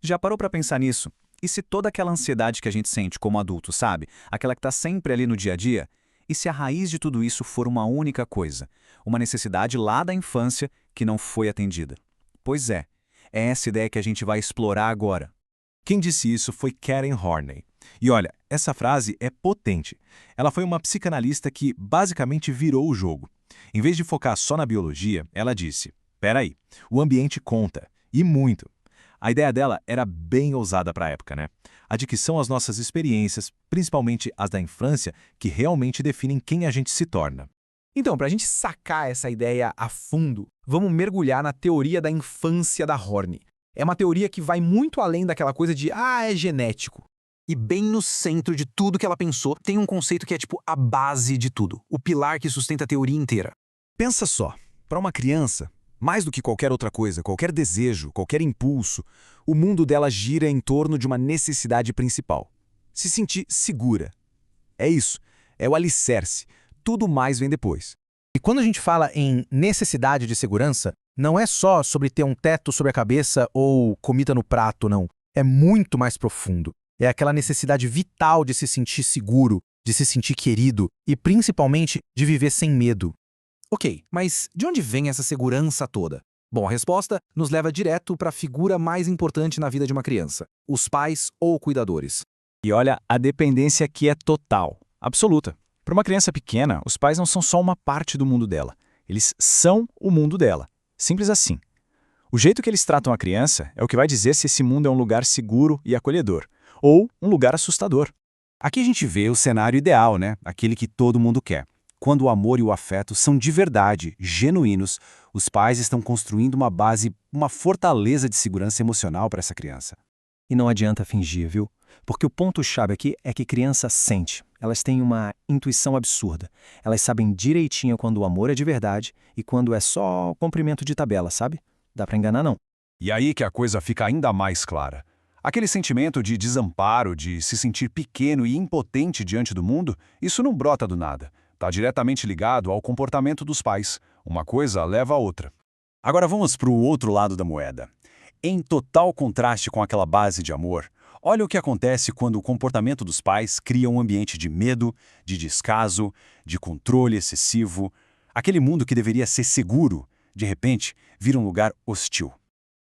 Já parou para pensar nisso? E se toda aquela ansiedade que a gente sente como adulto, sabe? Aquela que está sempre ali no dia a dia? E se a raiz de tudo isso for uma única coisa? Uma necessidade lá da infância que não foi atendida? Pois é essa ideia que a gente vai explorar agora. Quem disse isso foi Karen Horney. E olha, essa frase é potente. Ela foi uma psicanalista que basicamente virou o jogo. Em vez de focar só na biologia, ela disse: peraí, o ambiente conta, e muito. A ideia dela era bem ousada para a época, né? A de que são as nossas experiências, principalmente as da infância, que realmente definem quem a gente se torna. Então, para a gente sacar essa ideia a fundo, vamos mergulhar na teoria da infância da Horney. É uma teoria que vai muito além daquela coisa de é genético. E bem no centro de tudo que ela pensou, tem um conceito que é tipo a base de tudo, o pilar que sustenta a teoria inteira. Pensa só, para uma criança, mais do que qualquer outra coisa, qualquer desejo, qualquer impulso, o mundo dela gira em torno de uma necessidade principal: se sentir segura. É isso, é o alicerce. Tudo mais vem depois. E quando a gente fala em necessidade de segurança, não é só sobre ter um teto sobre a cabeça ou comida no prato, não. É muito mais profundo. É aquela necessidade vital de se sentir seguro, de se sentir querido e, principalmente, de viver sem medo. Ok, mas de onde vem essa segurança toda? Bom, a resposta nos leva direto para a figura mais importante na vida de uma criança: os pais ou cuidadores. E olha, a dependência aqui é total, absoluta. Para uma criança pequena, os pais não são só uma parte do mundo dela. Eles são o mundo dela. Simples assim. O jeito que eles tratam a criança é o que vai dizer se esse mundo é um lugar seguro e acolhedor, ou um lugar assustador. Aqui a gente vê o cenário ideal, né? Aquele que todo mundo quer. Quando o amor e o afeto são de verdade, genuínos, os pais estão construindo uma base, uma fortaleza de segurança emocional para essa criança. E não adianta fingir, viu? Porque o ponto-chave aqui é que criança sente. Elas têm uma intuição absurda. Elas sabem direitinho quando o amor é de verdade e quando é só cumprimento de tabela, sabe? Dá pra enganar, não. E aí que a coisa fica ainda mais clara. Aquele sentimento de desamparo, de se sentir pequeno e impotente diante do mundo, isso não brota do nada. Está diretamente ligado ao comportamento dos pais. Uma coisa leva a outra. Agora vamos para o outro lado da moeda. Em total contraste com aquela base de amor, olha o que acontece quando o comportamento dos pais cria um ambiente de medo, de descaso, de controle excessivo. Aquele mundo que deveria ser seguro, de repente, vira um lugar hostil.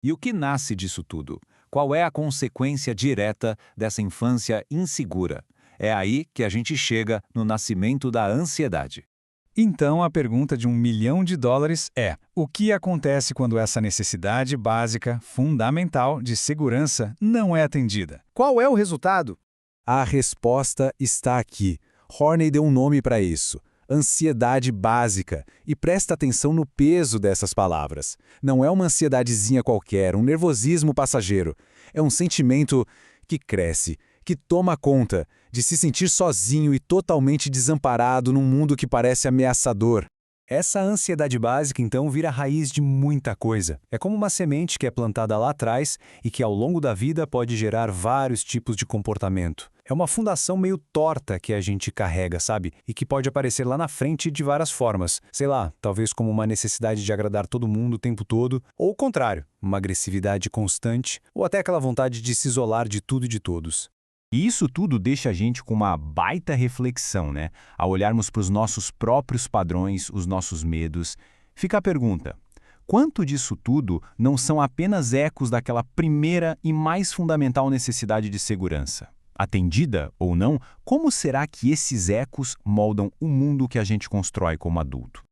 E o que nasce disso tudo? Qual é a consequência direta dessa infância insegura? É aí que a gente chega no nascimento da ansiedade. Então, a pergunta de $1 milhão é: o que acontece quando essa necessidade básica, fundamental, de segurança não é atendida? Qual é o resultado? A resposta está aqui. Horney deu um nome para isso: ansiedade básica. E presta atenção no peso dessas palavras. Não é uma ansiedadezinha qualquer, um nervosismo passageiro. É um sentimento que cresce, que toma conta, de se sentir sozinho e totalmente desamparado num mundo que parece ameaçador. Essa ansiedade básica, então, vira a raiz de muita coisa. É como uma semente que é plantada lá atrás e que, ao longo da vida, pode gerar vários tipos de comportamento. É uma fundação meio torta que a gente carrega, sabe? E que pode aparecer lá na frente de várias formas. Sei lá, talvez como uma necessidade de agradar todo mundo o tempo todo, ou o contrário, uma agressividade constante, ou até aquela vontade de se isolar de tudo e de todos. E isso tudo deixa a gente com uma baita reflexão, né? Ao olharmos para os nossos próprios padrões, os nossos medos, fica a pergunta: quanto disso tudo não são apenas ecos daquela primeira e mais fundamental necessidade de segurança? Atendida ou não, como será que esses ecos moldam o mundo que a gente constrói como adulto?